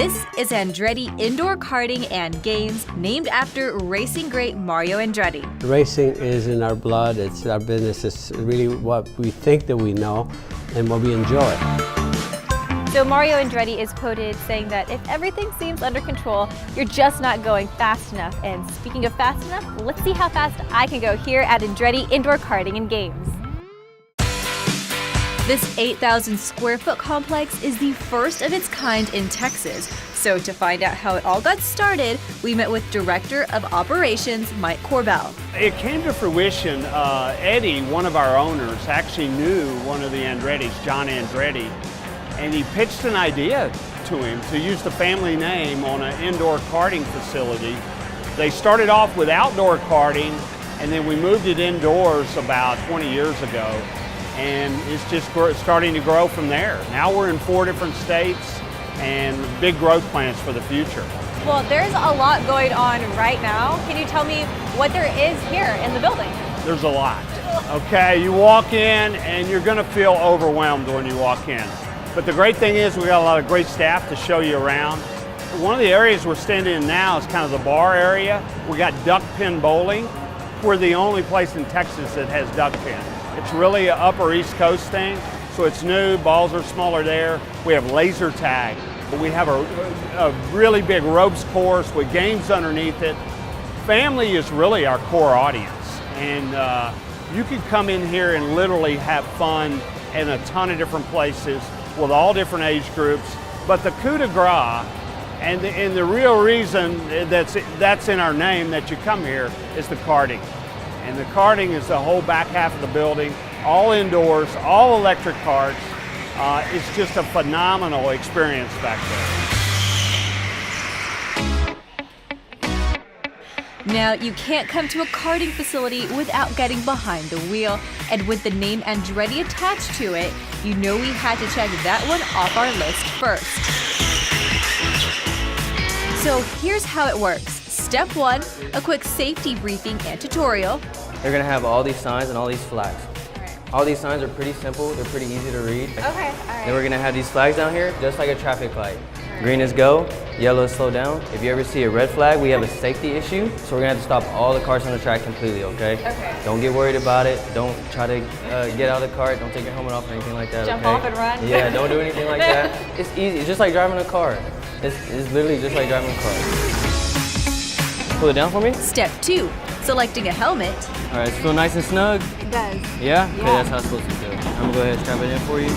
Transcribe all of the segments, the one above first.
This is Andretti Indoor Karting and Games, named after racing great Mario Andretti. Racing is in our blood, it's our business, it's really what we think that we know and what we enjoy. So Mario Andretti is quoted saying that if everything seems under control, you're just not going fast enough. And speaking of fast enough, let's see how fast I can go here at Andretti Indoor Karting and Games. This 8,000 square foot complex is the first of its kind in Texas. So to find out how it all got started, we met with Director of Operations, Mike Corbell. It came to fruition, Eddie, one of our owners, actually knew one of the Andrettis, John Andretti, and he pitched an idea to him to use the family name on an indoor karting facility. They started off with outdoor karting, and then we moved it indoors about 20 years ago. And it's just starting to grow from there. Now we're in 4 different states and big growth plans for the future. Well, there's a lot going on right now. Can you tell me what there is here in the building? There's a lot. Okay, you walk in and you're gonna feel overwhelmed when you walk in. But the great thing is we got a lot of great staff to show you around. One of the areas we're standing in now is kind of the bar area. We got duck pin bowling. We're the only place in Texas that has duck pin. It's really an upper East Coast thing, so it's new, balls are smaller there. We have laser tag. We have a really big ropes course with games underneath it. Family is really our core audience, and you can come in here and literally have fun in a ton of different places with all different age groups. But the coup de grace and the real reason that's in our name that you come here is the karting. And the karting is the whole back half of the building, all indoors, all electric karts. It's just a phenomenal experience back there. Now, you can't come to a karting facility without getting behind the wheel. And with the name Andretti attached to it, you know we had to check that one off our list first. So here's how it works. Step 1, a quick safety briefing and tutorial. They're gonna have all these signs and all these flags. All these signs are pretty simple, they're pretty easy to read. Okay, all right. Then we're gonna have these flags down here, just like a traffic light. Green is go, yellow is slow down. If you ever see a red flag, we have a safety issue, so we're gonna have to stop all the cars on the track completely, okay? Okay. Don't get worried about it. Don't try to get out of the cart. Don't take your helmet off or anything like that, Jump okay? off and run? Yeah, don't do anything like that. It's easy, it's just like driving a car. It's literally just like driving a car. Pull it down for me. Step 2, selecting a helmet. All right, feel nice and snug? It does. Yeah? Okay, Yeah. that's how it's supposed to feel. I'm gonna go ahead and strap it in for you.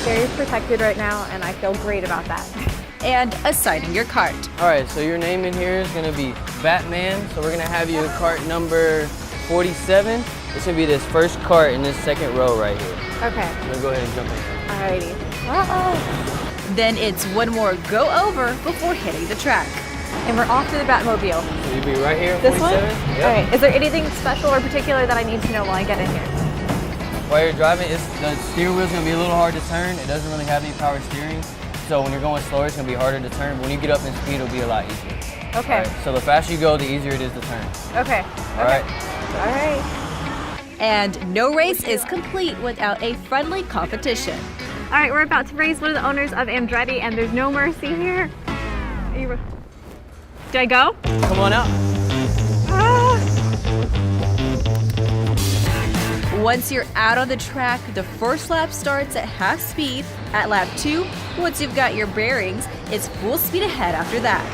Very protected right now, and I feel great about that. And assigning your cart. All right, so your name in here is gonna be Batman. So we're gonna have you at cart number 47. This should be this first cart in this second row right here. Okay. I'm gonna go ahead and jump in here. Alrighty. Then it's one more go over before hitting the track. And we're off to the Batmobile. So you'll be right here, This one? 47. Yep. All right. Is there anything special or particular that I need to know while I get in here? While you're driving, the steering wheel's gonna be a little hard to turn. It doesn't really have any power steering. So when you're going slower, it's gonna be harder to turn. But when you get up in speed, it'll be a lot easier. Okay. All right, so the faster you go, the easier it is to turn. Okay. All right. All right. And no race is complete without a friendly competition. All right, we're about to race one of the owners of Andretti, and there's no mercy here. Did I go? Come on out. Ah. Once you're out on the track, the first lap starts at half speed. At lap 2, once you've got your bearings, it's full speed ahead after that.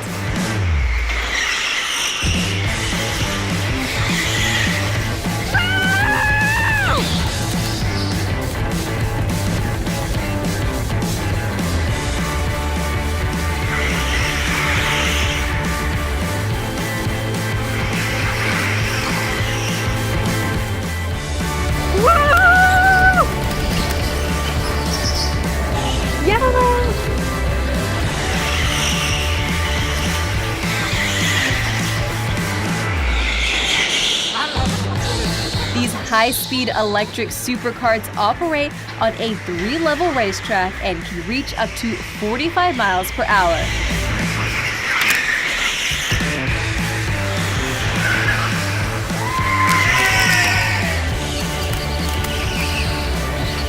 These high-speed electric supercarts operate on a 3-level racetrack and can reach up to 45 miles per hour.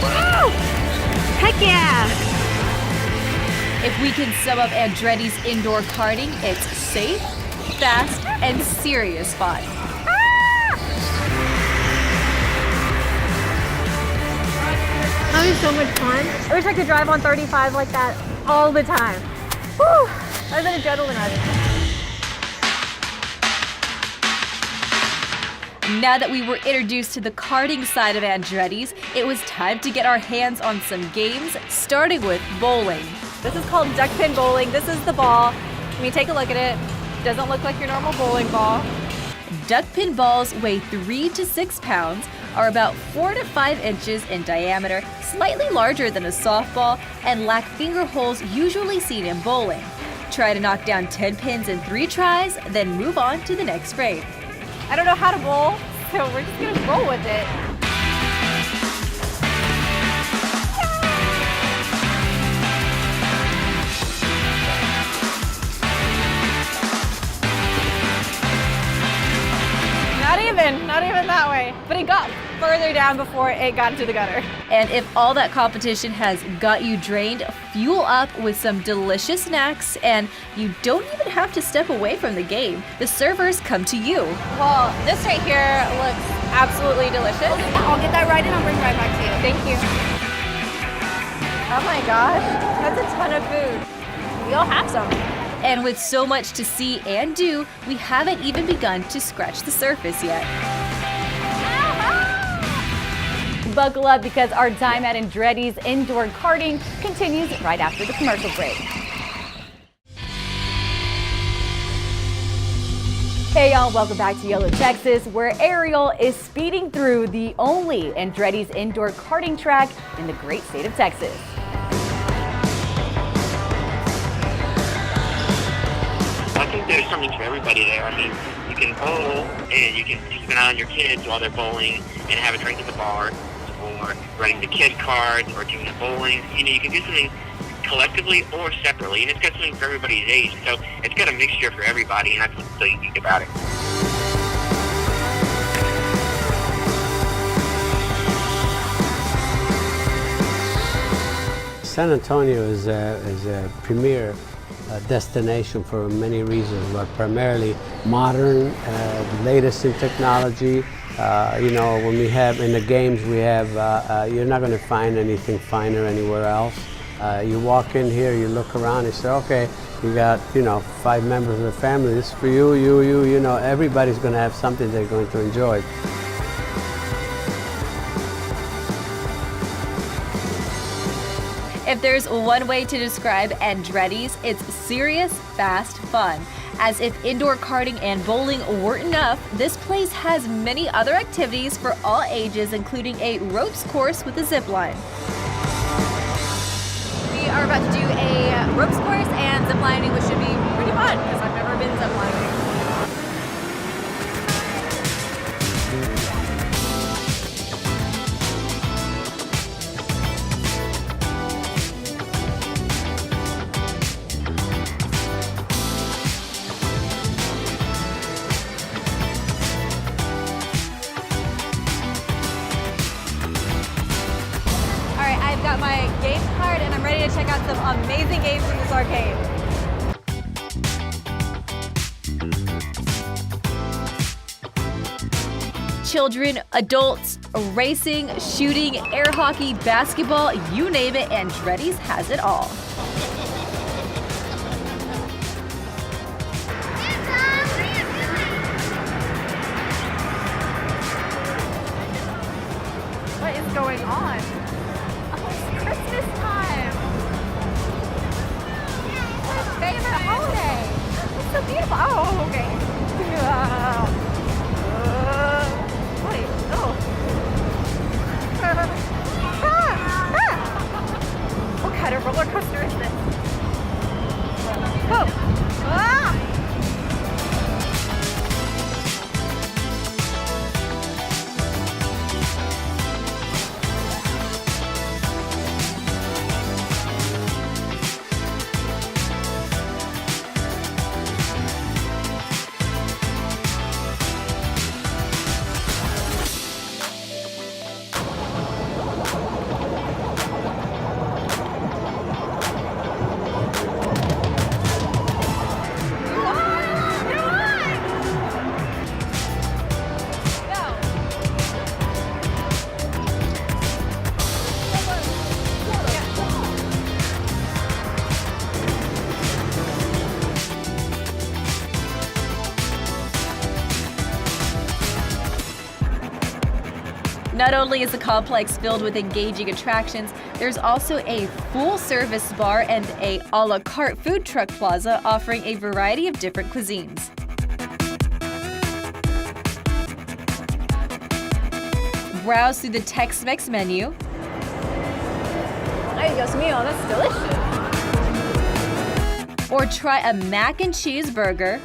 Woo! Heck yeah! If we can sum up Andretti's indoor karting, it's safe, fast, and serious fun. Having so much fun. I wish I could drive on 35 like that all the time. Whew, that's an adrenaline rush. Now that we were introduced to the karting side of Andretti's, it was time to get our hands on some games, starting with bowling. This is called duck pin bowling. This is the ball. Let me take a look at it. Doesn't look like your normal bowling ball. Duck pin balls weigh 3 to 6 pounds, are about 4 to 5 inches in diameter, slightly larger than a softball, and lack finger holes usually seen in bowling. Try to knock down 10 pins in 3 tries, then move on to the next frame. I don't know how to bowl, so we're just gonna roll with it. Not even that way. But it got further down before it got into the gutter. And if all that competition has got you drained, fuel up with some delicious snacks, and you don't even have to step away from the game. The servers come to you. Well, this right here looks absolutely delicious. I'll get that right and I'll bring it right back to you. Thank you. Oh my gosh, that's a ton of food. We all have some. And with so much to see and do, we haven't even begun to scratch the surface yet. Buckle up because our time at Andretti's indoor karting continues right after the commercial break. Hey y'all, welcome back to Yolo, Texas, where Ariel is speeding through the only Andretti's indoor karting track in the great state of Texas. I think there's something for everybody there. I mean, you can bowl and you can keep an eye on your kids while they're bowling and have a drink at the bar, or running the kid cards, or doing the bowling. You know, you can do something collectively or separately, and it's got something for everybody's age. So it's got a mixture for everybody, and that's what's so unique about it. San Antonio is a premier destination for many reasons, but primarily modern, latest in technology. You know, when we have in the games, we have, you're not going to find anything finer anywhere else. You walk in here, you look around, you say, okay, you got, 5 members of the family, this is for you, you know, everybody's going to have something they're going to enjoy. If there's one way to describe Andretti's, it's serious, fast fun. As if indoor karting and bowling weren't enough, this place has many other activities for all ages, including a ropes course with a zip line. We are about to do a ropes course and zip lining, which should be pretty fun because I've never been zip lining. I've got my game card and I'm ready to check out some amazing games from this arcade. Children, adults, racing, shooting, air hockey, basketball, you name it, Andretti's has it all. What is going on? Christmas time! My favorite holiday! It's so beautiful! Oh, okay. Wait, oh. What kind of roller coaster is this? Oh! Ah! Not only is the complex filled with engaging attractions, there's also a full-service bar and a la carte food truck plaza offering a variety of different cuisines. Browse through the Tex-Mex menu. Ay, Dios mío, that's delicious. Or try a mac and cheese burger.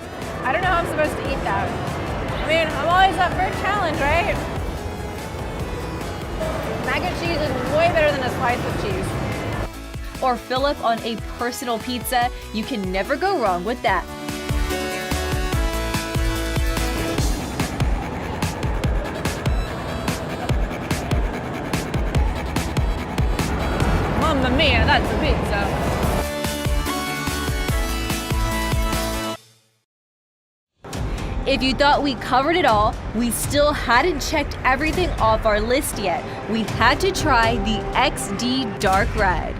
I don't know how I'm supposed to eat that. I mean, I'm always up for a challenge, right? Mac and cheese is way better than a slice of cheese. Or fill up on a personal pizza. You can never go wrong with that. Mamma mia, that's a pizza. If you thought we covered it all, we still hadn't checked everything off our list yet. We had to try the XD Dark Ride.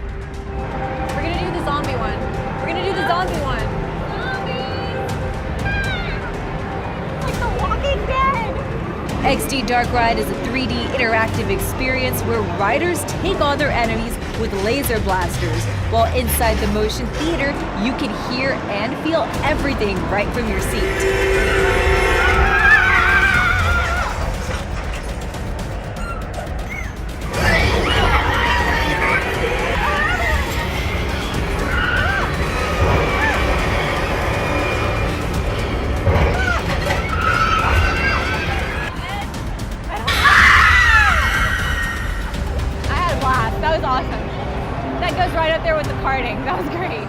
We're gonna do the zombie one. We're gonna do the zombie one. Like The Walking Dead. XD Dark Ride is a 3D interactive experience where riders take on their enemies with laser blasters, while inside the motion theater, you can hear and feel everything right from your seat. That was awesome. That goes right up there with the karting. That was great.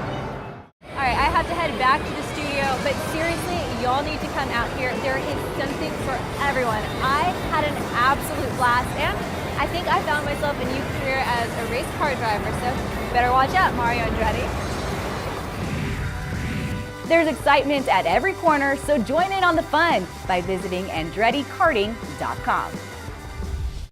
All right, I have to head back to the studio, but seriously, y'all need to come out here. There is something for everyone. I had an absolute blast, and I think I found myself a new career as a race car driver, so better watch out, Mario Andretti. There's excitement at every corner, so join in on the fun by visiting AndrettiKarting.com.